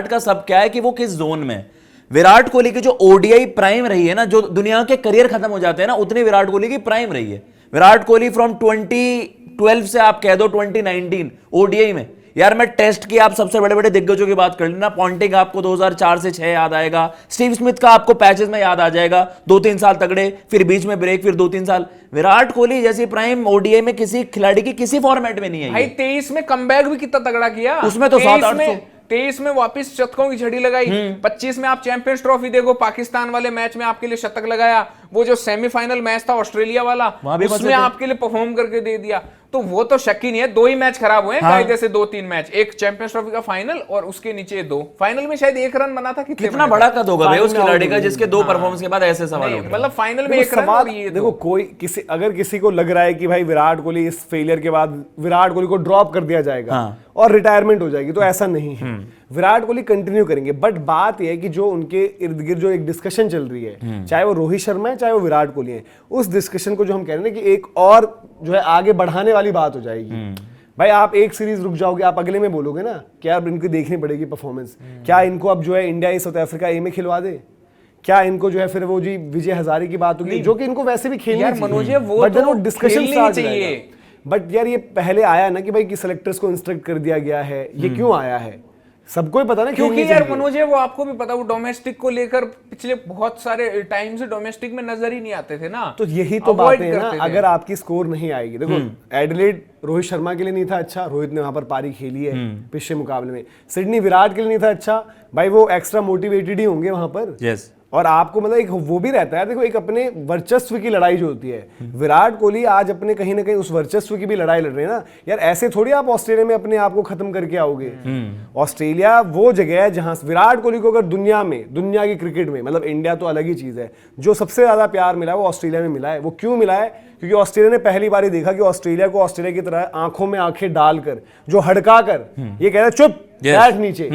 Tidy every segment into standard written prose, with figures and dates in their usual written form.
का सब क्या है कि वो किस जोन में। विराट कोहली की जो ओडीआई प्राइम रही है ना, जो दुनिया के करियर खत्म हो जाते हैं ना, उतनी विराट कोहली की प्राइम रही है। विराट कोहली फ्रॉम 2012 से आप कह दो 2019 ओडीआई में, यार मैं टेस्ट की आप सबसे बड़े बड़े दिग्गजों की बात कर लेना, पॉन्टिंग आपको 2004 से 6 याद आएगा, स्टीव स्मिथ का आपको पैचेस में याद आ जाएगा, 2-3 साल तगड़े, फिर बीच में ब्रेक, फिर 2-3 साल। विराट कोहली जैसी प्राइम ओडीआई में किसी खिलाड़ी की किसी फॉर्मेट में नहीं है भाई। 23 में कमबैक भी कितना तगड़ा किया, उसमें तो 700-800। 23 में वापस शतकों की झड़ी लगाई। 25 में आप चैंपियंस ट्रॉफी देखो, पाकिस्तान वाले मैच में आपके लिए शतक लगाया, वो जो सेमीफाइनल मैच था ऑस्ट्रेलिया वाला, उसमें आपके लिए परफॉर्म करके दे दिया। तो वो तो शक ही नहीं है, 2 ही मैच खराब हुए हैं कायदे से, 2-3 मैच, एक चैंपियंस ट्रॉफी का फाइनल और उसके नीचे 2 फाइनल में शायद 1 रन बना था। कितना बड़ा कद होगा भाई उस खिलाड़ी का जिसके 2 परफॉर्मेंस के बाद ऐसे सवाल उठ रहे हैं। मतलब फाइनल में 1 रन और ये देखो, कोई किसी अगर किसी को लग रहा है कि भाई विराट कोहली इस फेलियर के बाद विराट कोहली को ड्रॉप कर दिया जाएगा और रिटायरमेंट हो जाएगी, तो ऐसा नहीं है। विराट कोहली कंटिन्यू करेंगे। बट बात यह है कि जो उनके इर्द गिर्द जो एक डिस्कशन चल रही है, चाहे वो रोहित शर्मा है चाहे वो विराट कोहली है, उस डिस्कशन को जो हम कह रहे हैं कि एक और जो है आगे बढ़ाने वाली बात हो जाएगी। भाई आप एक सीरीज रुक जाओगे, आप अगले में बोलोगे ना क्या अब इनको देखनी पड़ेगी परफॉर्मेंस, क्या इनको अब जो है इंडिया साउथ अफ्रीका ए में खिलवा दे, क्या इनको जो है फिर वो जी विजय हजारे की बात होगी, जो कि इनको वैसे भी खेलनी चाहिए। बट यार ये पहले आया ना कि भाई कि सेलेक्टर्स को इंस्ट्रक्ट कर दिया गया है, ये क्यों आया है सबको ही पता ना, क्योंकि यार मनोज वो आपको भी पता, वो डोमेस्टिक को लेकर पिछले बहुत सारे टाइम से डोमेस्टिक में नजर ही नहीं आते थे ना। तो यही तो बात है ना, अगर आपकी स्कोर नहीं आएगी, देखो एडिलेड रोहित शर्मा के लिए नहीं था अच्छा, रोहित ने वहां पर पारी खेली है पिछले मुकाबले में। सिडनी विराट के लिए नहीं था अच्छा, भाई वो एक्स्ट्रा मोटिवेटेड ही होंगे वहां पर। यस। और आपको मतलब एक वो भी रहता है, देखो एक अपने वर्चस्व की लड़ाई जो होती है, विराट कोहली आज अपने कहीं ना कहीं उस वर्चस्व की भी लड़ाई लड़ रहे हैं ना यार। ऐसे थोड़ी आप ऑस्ट्रेलिया में अपने आप को खत्म करके आओगे। ऑस्ट्रेलिया वो जगह है जहां विराट कोहली को अगर दुनिया की क्रिकेट में, मतलब इंडिया तो अलग ही चीज है, जो सबसे ज्यादा प्यार मिला है वो ऑस्ट्रेलिया में मिला है। वो क्यों मिला है? क्योंकि ऑस्ट्रेलिया ने पहली बार देखा कि ऑस्ट्रेलिया को ऑस्ट्रेलिया की तरह आंखों में आंखें डालकर, जो हड़का कर ये कह रहा है चुप बैठ नीचे,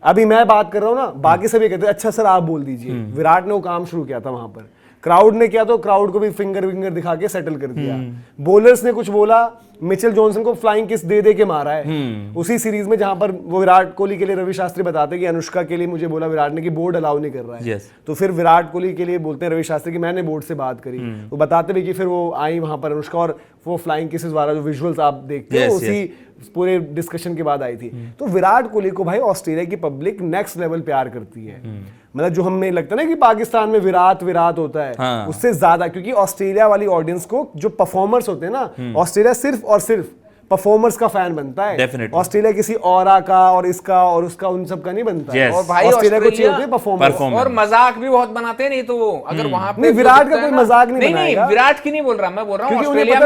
अभी मैं बात कर रहा हूं ना, बाकी सभी कहते हैं अच्छा सर आप बोल दीजिए। विराट ने वो काम शुरू किया था वहां पर, क्राउड ने किया तो क्राउड को भी फिंगर दिखा के सेटल कर दिया। बॉलर्स ने कुछ बोला, मिचेल जॉनसन को फ्लाइंग किस दे के मारा है उसी सीरीज में, जहां पर वो विराट कोहली के लिए रवि शास्त्री बताते कि अनुष्का के लिए मुझे बोला विराट ने कि बोर्ड अलाउ नहीं कर रहा है। तो फिर विराट कोहली के लिए बोलते हैं रवि शास्त्री कि मैंने बोर्ड से बात करी। वो बताते भी कि फिर वो आई वहां पर अनुष्का, और वो फ्लाइंग किसेस वाला जो विजुअल्स आप देखते हो उसी पूरे डिस्कशन के बाद आई थी। तो विराट कोहली को भाई ऑस्ट्रेलिया की पब्लिक नेक्स्ट लेवल प्यार करती है। मतलब जो हमें लगता है ना कि पाकिस्तान में विराट होता है, उससे ज्यादा, क्योंकि ऑस्ट्रेलिया वाली ऑडियंस को जो परफॉर्मर्स होते हैं ना, ऑस्ट्रेलिया सिर्फ और सिर्फ परफॉर्मर्स का फैन बनता है। ऑस्ट्रेलिया किसी औरा का और इसका और उसका उन सब का नहीं बनता है। और भाई ऑस्ट्रेलिया को चाहिए होते हैं परफॉर्मर्स, और मजाक भी बहुत बनाते हैं। नहीं तो वो अगर वहां पे विराट का कोई मजाक नहीं बनाएगा। विराट की नहीं बोल रहा मैं, बोल रहा हूँ ऑस्ट्रेलिया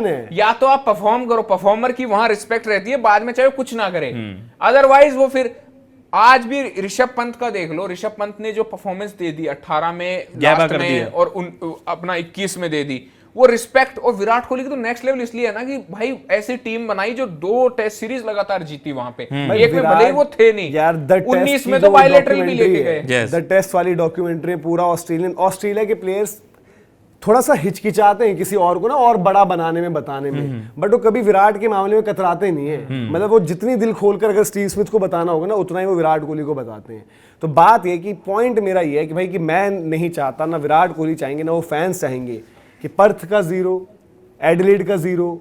में या तो आप परफॉर्म करो, परफॉर्मर की वहां रिस्पेक्ट रहती है, बाद में चाहे कुछ ना करे। अदरवाइज वो फिर आज भी ऋषभ पंत का देख लो, ऋषभ पंत ने जो परफॉर्मेंस दे दी 18 में लास्ट में और अपना 21 में दे दी, वो रिस्पेक्ट। और विराट कोहली की तो नेक्स्ट लेवल इसलिए है ना कि भाई ऐसी टीम बनाई जो 2 टेस्ट सीरीज लगातार जीती वहां पे। एक में भले ही वो थे नहीं यार, 19 में तो बायलैटरल भी लेके गए। द टेस्ट वाली डॉक्यूमेंट्री पूरा ऑस्ट्रेलिया के प्लेयर्स थोड़ा सा हिचकिचाते हैं किसी और को ना और बड़ा बनाने में, बताने में, बट वो कभी विराट के मामले में कतराते नहीं है। मतलब वो जितनी दिल खोलकर अगर स्टीव स्मिथ को बताना होगा ना, उतना ही वो विराट कोहली को बताते हैं। तो बात ये कि पॉइंट मेरा ये है कि भाई कि मैं नहीं चाहता, ना विराट कोहली चाहेंगे, ना वो फैंस चाहेंगे कि पर्थ का 0, एडिलेड का 0,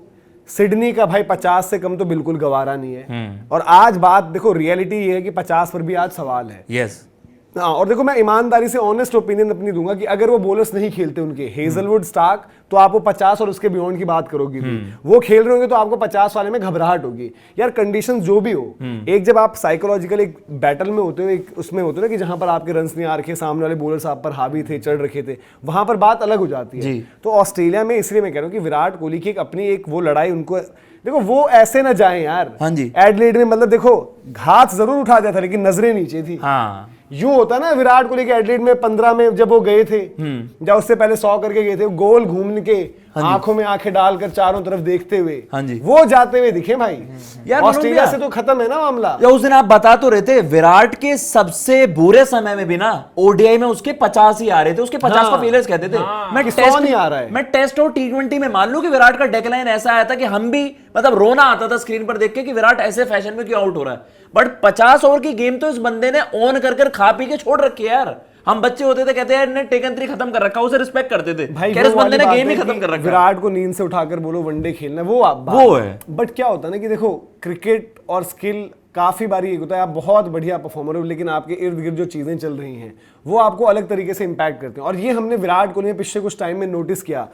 सिडनी का भाई 50 से कम तो बिल्कुल गवारा नहीं है। और आज बात देखो, रियलिटी ये है कि 50 पर भी आज सवाल है। यस। हाँ, और देखो मैं ईमानदारी से ऑनेस्ट ओपिनियन अपनी दूंगा कि अगर वो बॉलर्स नहीं खेलते उनके हेजलवुड, स्टार्क, तो आप वो 50 और उसके बियॉन्ड की बात करोगे। वो खेल रहे होंगे तो आपको 50 वाले में घबराहट होगी। यार कंडीशंस जो भी हो, एक जब आप साइकोलॉजिकल एक बैटल में होते हो, एक उसमें होते हो ना कि जहां पर आपके रन्स नहीं आ रखे, सामने वाले बॉलर्स आप पर हावी थे, चढ़ रखे थे, वहां पर बात अलग हो जाती है। तो ऑस्ट्रेलिया में इसलिए मैं कह रहा हूँ कि विराट कोहली की अपनी एक वो लड़ाई, उनको देखो वो ऐसे ना जाए यार। हाँ जी। एडिलेड में मतलब देखो घात जरूर उठा दिया था, लेकिन नजरें नीचे थी। हाँ। यूं होता ना विराट कोहली के एडिलेड में 15 में जब वो गए थे, जब उससे पहले 100 करके गए थे, गोल घूम के आंखों में आंखें डालकर चारों तरफ देखते हुए, हाँ जी, वो जाते हुए दिखे भाई। यार ऑस्ट्रेलिया से तो खत्म है ना मामला। या उस दिन आप बता तो रहे थे विराट के सबसे बुरे समय में भी ना ओडीआई में उसके 50 ही आ रहे थे, उसके 50 को फेलियर्स कहते थे। मैं टेस्ट और टी20 में मान लूं कि विराट का डेक्लाइन ऐसा आया था कि हम भी मतलब रोना आता था स्क्रीन पर देख के कि विराट ऐसे फैशन में क्यों आउट हो रहा है। बट 50 ओवर की गेम तो इस बंदे ने ऑन कर खा पी के छोड़ रखी है यार। हम बच्चे होते थे कहते हैं टेकन 3 खत्म कर रखा, उसे रिस्पेक्ट करते थे भाई, इस बंदे ने गेम ही खत्म कर रखा। विराट को नींद से उठाकर बोलो वनडे खेलना, वो है। बट क्या होता है ना कि देखो क्रिकेट और स्किल काफी बारी एक होता है, आप बहुत बढ़िया परफॉर्मर हो लेकिन आपके इर्द गिर्द जो चीजें चल रही हैं वो आपको अलग तरीके से इंपैक्ट करते हैं। और ये हमने विराट कोहली में पिछले कुछ टाइम में नोटिस किया।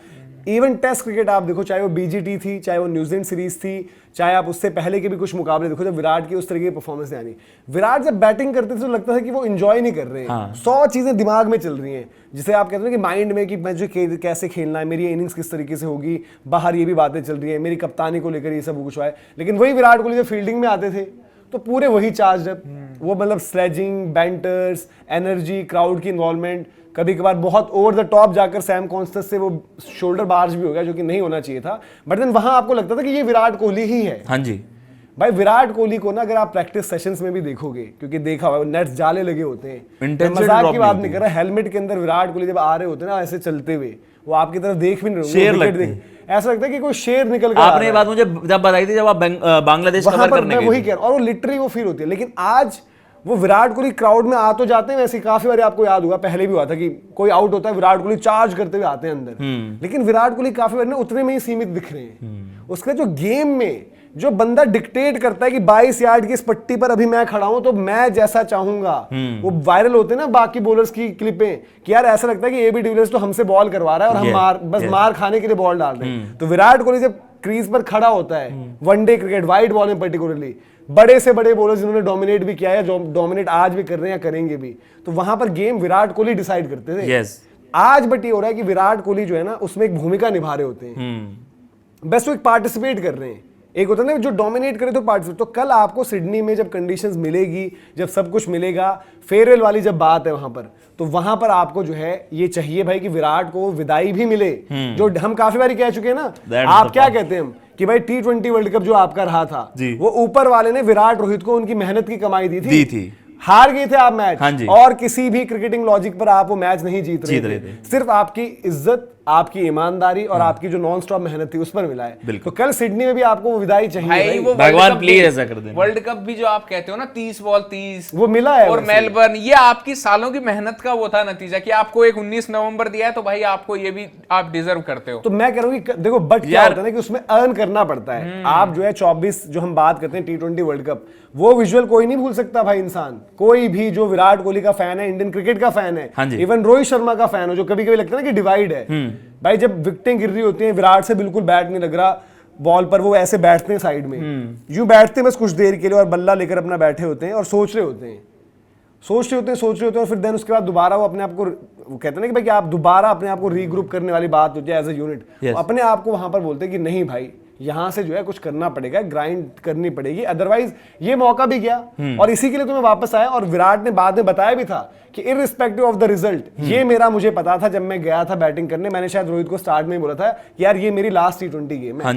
इवन टेस्ट क्रिकेट आप देखो, चाहे वो बीजीटी थी, चाहे वो न्यूजीलैंड सीरीज थी, चाहे आप उससे पहले के भी कुछ मुकाबले देखो, जब विराट की उस तरीके की परफॉर्मेंस नहीं आनी। विराट जब बैटिंग करते थे तो लगता था कि वो एंजॉय नहीं कर रहे हैं। हाँ। 100 चीजें दिमाग में चल रही हैं, जिसे आप कहते हो कि माइंड में कि मुझे कैसे खेलना है, मेरी इनिंग्स किस तरीके से होगी, बाहर ये भी बातें चल रही है, मेरी कप्तानी को लेकर ये सब कुछ हुआ है। लेकिन वही विराट कोहली जब फील्डिंग में आते थे तो पूरे वही चार्ज अप, वो मतलब स्लेजिंग, बैंटर्स, एनर्जी, क्राउड की इन्वॉल्वमेंट, कभी कभार बहुत ओवर द टॉप जाकर सैम कॉन्स्टेंस से वो शोल्डर बार्ज भी हो गया जो कि नहीं होना चाहिए था। बट देन वहां आपको लगता था कि ये विराट कोहली ही है। हाँ जी भाई विराट कोहली को ना अगर आप प्रैक्टिस सेशंस में भी देखोगे, क्योंकि देखा हुआ नेट्स जाले लगे होते हैं, मजाक की बात नहीं कर रहा, हेलमेट के अंदर विराट कोहली जब आ रहे होते हैं ना ऐसे चलते हुए, वो आपकी तरफ देख भी नहीं रहे, ऐसा लगता है कि कोई शेर निकल कर। आपने ये बात मुझे जब बताई थी जब आप बांग्लादेश कवर करने गए, वही कह रहा हूं, और वो लिटरली वो फील होती है। लेकिन आज वो विराट कोहली क्राउड में आ तो जाते हैं, वैसे काफी बार आपको याद होगा पहले भी हुआ था कि कोई आउट होता है विराट कोहली चार्ज करते हुए आते हैं अंदर, लेकिन विराट कोहली काफी बार उतने में ही सीमित दिख रहे हैं। उसके जो गेम में जो बंदा डिक्टेट करता है कि 22 यार्ड की इस पट्टी पर अभी मैं खड़ा हूं तो मैं जैसा चाहूंगा, वो वायरल होते हैं ना बाकी बॉलर्स की क्लिपें कि यार ऐसा लगता है कि एबी डिविलियर्स तो हमसे बॉल करवा रहा है और हम मार खाने के लिए बॉल डाल रहे हैं। तो विराट कोहली जब क्रीज पर खड़ा होता है वनडे क्रिकेट, वाइड बॉल में पर्टिकुलरली, बड़े से बड़े बॉलर्स जिन्होंने डोमिनेट भी किया है, जो डोमिनेट आज भी कर रहे हैं या करेंगे भी, तो वहां पर गेम विराट कोहली डिसाइड करते थे। आज बट ये हो रहा है कि विराट कोहली जो है ना उसमें एक भूमिका निभा रहे होते हैं, बस वो एक पार्टिसिपेट कर रहे हैं। एक होता है ना जो डोमिनेट करे तो पार्टिसिपेट। तो कल आपको सिडनी में जब कंडीशंस मिलेगी, जब सब कुछ मिलेगा, फेयरवेल वाली जब बात है वहां पर, तो वहां पर आपको जो है ये चाहिए भाई कि विराट को विदाई भी मिले, जो हम काफी बार कह चुके हैं ना। आप क्या कहते हैं हम कि भाई T20 वर्ल्ड कप जो आपका रहा था वो ऊपर वाले ने विराट रोहित को उनकी मेहनत की कमाई दी थी। हार गए थे आप मैच, और किसी भी क्रिकेटिंग लॉजिक पर आप वो मैच नहीं जीत रहे थे। सिर्फ आपकी इज्जत, आपकी ईमानदारी और आपकी जो नॉन स्टॉप मेहनत थी उस पर मिला है। तो कल सिडनी में भी आपको वो विदाई चाहिए भाई, वो भगवान प्लीज ऐसा कर देना। वर्ल्ड कप भी जो आप कहते हो ना 30 बॉल 30 वो मिला है, और मेलबर्न, ये आपकी सालों की मेहनत का वो था नतीजा कि आपको एक 19 नवंबर दिया है, तो भाई आपको ये भी आप डिजर्व करते हो। तो मैं कह रहा हूँ कि देखो बट क्या होता है ना कि उसमें अर्न करना पड़ता है। आप जो है 24 जो हम बात करते हैं T20 वर्ल्ड कप, वो विजुअल कोई नहीं भूल सकता भाई। इंसान कोई भी जो विराट कोहली का फैन है, इंडियन क्रिकेट का फैन है, इवन रोहित शर्मा का फैन हो, जो कभी कभी लगता है ना कि डिवाइड है भाई, जब विकेटें गिर रही होती हैं, विराट से बिल्कुल बैट नहीं लग रहा बॉल पर, वो ऐसे बैठते हैं साइड में, यूं बैठते हैं बस कुछ देर के लिए और बल्ला लेकर अपना बैठे होते हैं और सोच रहे होते हैं और फिर देन उसके बाद दोबारा वो अपने आप को, वो कहते हैं ना कि भाई कि आप दोबारा अपने आप को रीग्रुप करने वाली बात होती है एज ए यूनिट, अपने आप को वहां पर बोलते हैं कि नहीं भाई यहां से जो है कुछ करना पड़ेगा, ग्राइंड करनी पड़ेगी, अदरवाइज ये मौका भी गया। और इसी के लिए तो मैं वापस आया। और विराट ने बाद में बताया भी था कि इररिस्पेक्टिव ऑफ द रिजल्ट, ये मेरा मुझे पता था जब मैं गया था बैटिंग करने, मैंने शायद रोहित को स्टार्ट में ही बोला था कि यार ये मेरी लास्ट T20 गेम है।